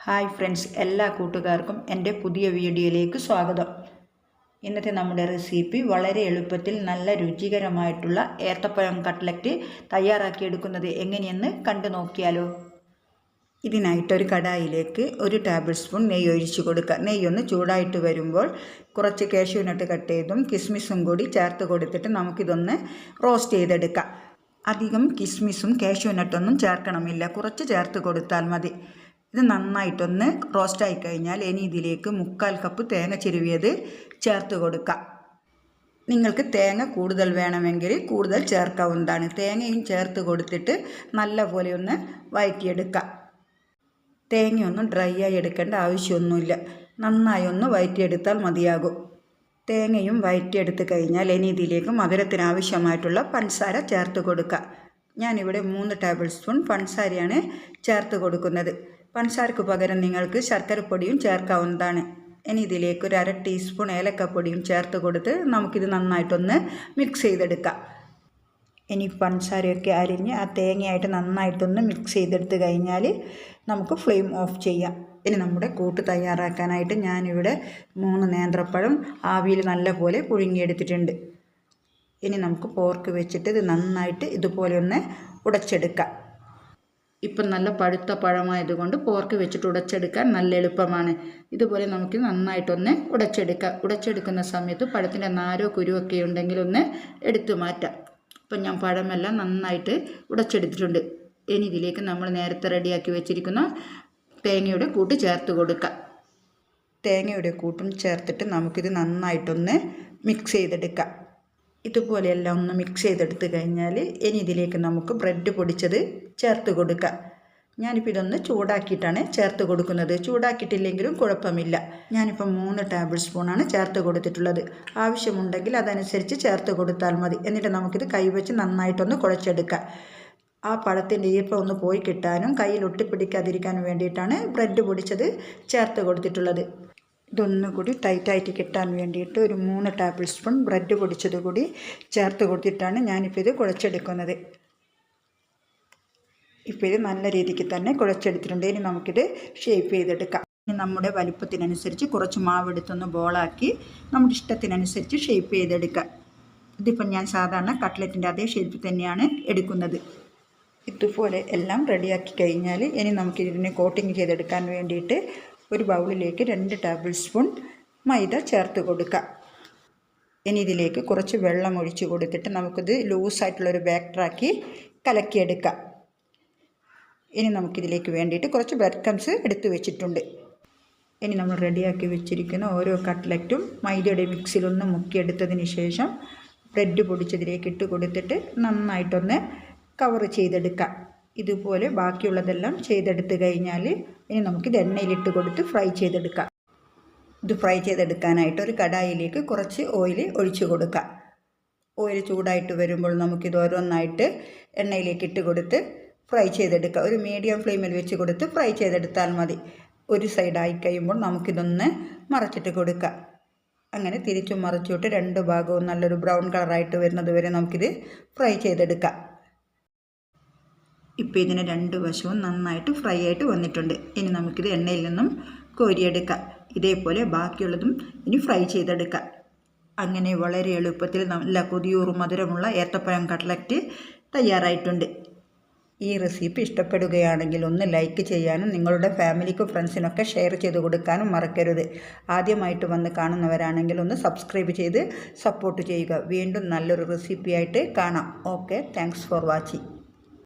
Hi friends, എല്ലാ കൂട്ടുകാർക്കും എൻ്റെ പുതിയ വീഡിയോയിലേക്ക് സ്വാഗതം. ഇന്നത്തെ നമ്മുടെ റെസിപ്പി വളരെ എളുപ്പത്തിൽ നല്ല രുചികരമായിട്ടുള്ള ഏത്തപ്പഴം കട്ട്ലറ്റ് തയ്യാറാക്കിയെടുക്കുന്നത് എങ്ങനെയെന്ന് കണ്ടു നോക്കിയാലോ. ഇതിനായിട്ടൊരു കടായിലേക്ക് 1 ടേബിൾ സ്പൂൺ നെയ്യ് ഒഴിച്ചു കൊടുക്കുക. നെയ്യൊന്ന് ചൂടായിട്ട് വരുമ്പോൾ കുറച്ച് കാഷ്യൂ നട്ട് കട്ട് ചെയ്തും കിസ്മിസും കൂടി ചേർത്ത് കൊടുത്തിട്ട് നമുക്കിതൊന്ന് റോസ്റ്റ് ചെയ്തെടുക്കാം. അധികം കിസ്മിസും കാഷ്യൂ നട്ടൊന്നും ചേർക്കണമില്ല, കുറച്ച് ചേർത്ത് കൊടുത്താൽ മതി. ഇത് നന്നായിട്ടൊന്ന് റോസ്റ്റായി കഴിഞ്ഞാൽ ഇനി ഇതിലേക്ക് 1/4 കപ്പ് തേങ്ങ ചിരവിയത് ചേർത്ത് കൊടുക്കാം. നിങ്ങൾക്ക് തേങ്ങ കൂടുതൽ വേണമെങ്കിൽ കൂടുതൽ ചേർക്കാവുന്നതാണ്. തേങ്ങയും ചേർത്ത് കൊടുത്തിട്ട് നല്ലപോലെ ഒന്ന് വഴറ്റിയെടുക്കാം. തേങ്ങയൊന്നും ഡ്രൈ ആയി എടുക്കേണ്ട ആവശ്യമൊന്നുമില്ല, നന്നായി ഒന്ന് വഴറ്റിയെടുത്താൽ മതിയാകും. തേങ്ങയും വഴറ്റിയെടുത്ത് കഴിഞ്ഞാൽ ഇനി ഇതിലേക്ക് മധുരത്തിന് ആവശ്യമായിട്ടുള്ള പഞ്ചസാര ചേർത്ത് കൊടുക്കുക. ഞാനിവിടെ 3 ടേബിൾ സ്പൂൺ പഞ്ചസാരയാണ് ചേർത്ത് കൊടുക്കുന്നത്. പഞ്ചസാരക്ക് പകരം നിങ്ങൾക്ക് ശർക്കരപ്പൊടിയും ചേർക്കാവുന്നതാണ്. ഇനി ഇതിലേക്ക് 1/2 ടീസ്പൂൺ ഏലക്കപ്പൊടിയും ചേർത്ത് കൊടുത്ത് നമുക്കിത് നന്നായിട്ടൊന്ന് മിക്സ് ചെയ്തെടുക്കാം. ഇനി പഞ്ചസാരയൊക്കെ അരിഞ്ഞ് ആ തേങ്ങയായിട്ട് നന്നായിട്ടൊന്ന് മിക്സ് ചെയ്തെടുത്ത് കഴിഞ്ഞാൽ നമുക്ക് ഫ്ലെയിം ഓഫ് ചെയ്യാം. ഇനി നമ്മുടെ കൂട്ട് തയ്യാറാക്കാനായിട്ട് ഞാനിവിടെ 3 നേന്ത്രപ്പഴം ആവിയിൽ നല്ലപോലെ പുഴുങ്ങിയെടുത്തിട്ടുണ്ട്. ഇനി നമുക്ക് പോർക്ക് വെച്ചിട്ട് ഇത് നന്നായിട്ട് ഇതുപോലെ ഒന്ന് ഉടച്ചെടുക്കാം. ഇപ്പം നല്ല പഴുത്ത പഴമായതുകൊണ്ട് പോർക്ക് വെച്ചിട്ട് ഉടച്ചെടുക്കാൻ നല്ല എളുപ്പമാണ്. ഇതുപോലെ നമുക്ക് നന്നായിട്ടൊന്ന് ഉടച്ചെടുക്കാം. ഉടച്ചെടുക്കുന്ന സമയത്ത് പഴത്തിൻ്റെ നാരോ കുരുവൊക്കെ ഉണ്ടെങ്കിൽ ഒന്ന് എടുത്തു മാറ്റാം. ഇപ്പം ഞാൻ പഴമെല്ലാം നന്നായിട്ട് ഉടച്ചെടുത്തിട്ടുണ്ട്. ഇനി ഇതിലേക്ക് നമ്മൾ നേരത്തെ റെഡിയാക്കി വെച്ചിരിക്കുന്ന തേങ്ങയുടെ കൂട്ട് ചേർത്ത് കൊടുക്കാം. തേങ്ങയുടെ കൂട്ടും ചേർത്തിട്ട് നമുക്കിത് നന്നായിട്ടൊന്ന് മിക്സ് ചെയ്തെടുക്കാം. ഇതുപോലെയെല്ലാം ഒന്ന് മിക്സ് ചെയ്തെടുത്ത് കഴിഞ്ഞാൽ ഇനി ഇതിലേക്ക് നമുക്ക് ബ്രെഡ് പൊടിച്ചത് ചേർത്ത് കൊടുക്കാം. ഞാനിപ്പോൾ ഇതൊന്ന് ചൂടാക്കിയിട്ടാണ് ചേർത്ത് കൊടുക്കുന്നത്. ചൂടാക്കിയിട്ടില്ലെങ്കിലും കുഴപ്പമില്ല. ഞാനിപ്പോൾ 3 ടേബിൾ സ്പൂണാണ് ചേർത്ത് കൊടുത്തിട്ടുള്ളത്. ആവശ്യമുണ്ടെങ്കിൽ അതനുസരിച്ച് ചേർത്ത് കൊടുത്താൽ മതി. എന്നിട്ട് നമുക്കിത് കൈവച്ച് നന്നായിട്ടൊന്ന് കുഴച്ചെടുക്കാം. ആ പഴത്തിൻ്റെ ഈർപ്പം ഒന്ന് പോയി കിട്ടാനും കയ്യിൽ ഒട്ടിപ്പിടിക്കാതിരിക്കാനും വേണ്ടിയിട്ടാണ് ബ്രെഡ് പൊടിച്ചത് ചേർത്ത് കൊടുത്തിട്ടുള്ളത്. ഇതൊന്നുകൂടി ടൈറ്റായിട്ട് കിട്ടാൻ വേണ്ടിയിട്ട് ഒരു 3 ടേബിൾ സ്പൂൺ ബ്രെഡ് പൊടിച്ചത് കൂടി ചേർത്ത് കൊടുത്തിട്ടാണ് ഞാനിപ്പോൾ ഇത് കുഴച്ചെടുക്കുന്നത്. ഇപ്പോൾ ഇത് നല്ല രീതിക്ക് തന്നെ കുഴച്ചെടുത്തിട്ടുണ്ട്. ഇനി നമുക്കിത് ഷേപ്പ് ചെയ്തെടുക്കാം. ഇനി നമ്മുടെ വലിപ്പത്തിനനുസരിച്ച് കുറച്ച് മാവെടുത്തൊന്ന് ബോളാക്കി നമ്മുടെ ഇഷ്ടത്തിനനുസരിച്ച് ഷേപ്പ് ചെയ്തെടുക്കാം. ഇതിപ്പം ഞാൻ സാധാരണ കട്ട്ലറ്റിൻ്റെ അതേ ഷേപ്പ് തന്നെയാണ് എടുക്കുന്നത്. ഇതുപോലെ എല്ലാം റെഡിയാക്കി കഴിഞ്ഞാൽ ഇനി നമുക്കിതിനെ കോട്ടിങ് ചെയ്തെടുക്കാൻ വേണ്ടിയിട്ട് ഒരു ബൗളിലേക്ക് 2 ടേബിൾ സ്പൂൺ മൈദ ചേർത്ത് കൊടുക്കാം. ഇനി ഇതിലേക്ക് കുറച്ച് വെള്ളം ഒഴിച്ച് കൊടുത്തിട്ട് നമുക്കിത് ലൂസായിട്ടുള്ളൊരു ബാറ്ററാക്കി കലക്കിയെടുക്കാം. ഇനി നമുക്കിതിലേക്ക് വേണ്ടിയിട്ട് കുറച്ച് ബ്രെഡ് ക്രംസ് എടുത്തു വെച്ചിട്ടുണ്ട്. ഇനി നമ്മൾ റെഡിയാക്കി വെച്ചിരിക്കുന്ന ഓരോ കട്ട്ലറ്റും മൈദയുടെ മിക്സിലൊന്ന് മുക്കിയെടുത്തതിന് ശേഷം ബ്രെഡ് പൊടിച്ചതിലേക്ക് ഇട്ട് കൊടുത്തിട്ട് നന്നായിട്ടൊന്ന് കവർ ചെയ്തെടുക്കാം. ഇതുപോലെ ബാക്കിയുള്ളതെല്ലാം ചെയ്തെടുത്ത് കഴിഞ്ഞാൽ ഇനി നമുക്കിത് എണ്ണയിലിട്ട് കൊടുത്ത് ഫ്രൈ ചെയ്തെടുക്കാം. ഇത് ഫ്രൈ ചെയ്തെടുക്കാനായിട്ട് ഒരു കടായിലേക്ക് കുറച്ച് ഓയിൽ ഒഴിച്ചു കൊടുക്കാം. ഓയിൽ ചൂടായിട്ട് വരുമ്പോൾ നമുക്കിത് ഓരോന്നായിട്ട് എണ്ണയിലേക്ക് ഇട്ട് കൊടുത്ത് ഫ്രൈ ചെയ്തെടുക്കാം. ഒരു മീഡിയം ഫ്ലെയിമിൽ വെച്ച് കൊടുത്ത് ഫ്രൈ ചെയ്തെടുത്താൽ മതി. ഒരു സൈഡായി കഴിയുമ്പോൾ നമുക്കിതൊന്ന് മറച്ചിട്ട് കൊടുക്കാം. അങ്ങനെ തിരിച്ചും മറിച്ചിട്ട് 2 ഭാഗവും നല്ലൊരു ബ്രൗൺ കളറായിട്ട് വരുന്നത് വരെ നമുക്കിത് ഫ്രൈ ചെയ്തെടുക്കാം. ഇപ്പോൾ ഇതിന് 2 വശവും നന്നായിട്ട് ഫ്രൈ ആയിട്ട് വന്നിട്ടുണ്ട്. ഇനി നമുക്കിത് എണ്ണയിൽ നിന്നും കോരിയെടുക്കാം. ഇതേപോലെ ബാക്കിയുള്ളതും ഇനി ഫ്രൈ ചെയ്തെടുക്കാം. അങ്ങനെ വളരെ എളുപ്പത്തിൽ നല്ല കൊതിയൂറും മധുരമുള്ള ഏത്തപ്പഴം കട്ട്ലറ്റ് തയ്യാറായിട്ടുണ്ട്. ഈ റെസിപ്പി ഇഷ്ടപ്പെടുകയാണെങ്കിൽ ഒന്ന് ലൈക്ക് ചെയ്യാനും നിങ്ങളുടെ ഫാമിലിക്കും ഫ്രണ്ട്സിനൊക്കെ ഷെയർ ചെയ്ത് കൊടുക്കാനും മറക്കരുത്. ആദ്യമായിട്ട് വന്ന് കാണുന്നവരാണെങ്കിൽ ഒന്ന് സബ്സ്ക്രൈബ് ചെയ്ത് സപ്പോർട്ട് ചെയ്യുക. വീണ്ടും നല്ലൊരു റെസിപ്പിയായിട്ട് കാണാം. Okay, thanks for watching.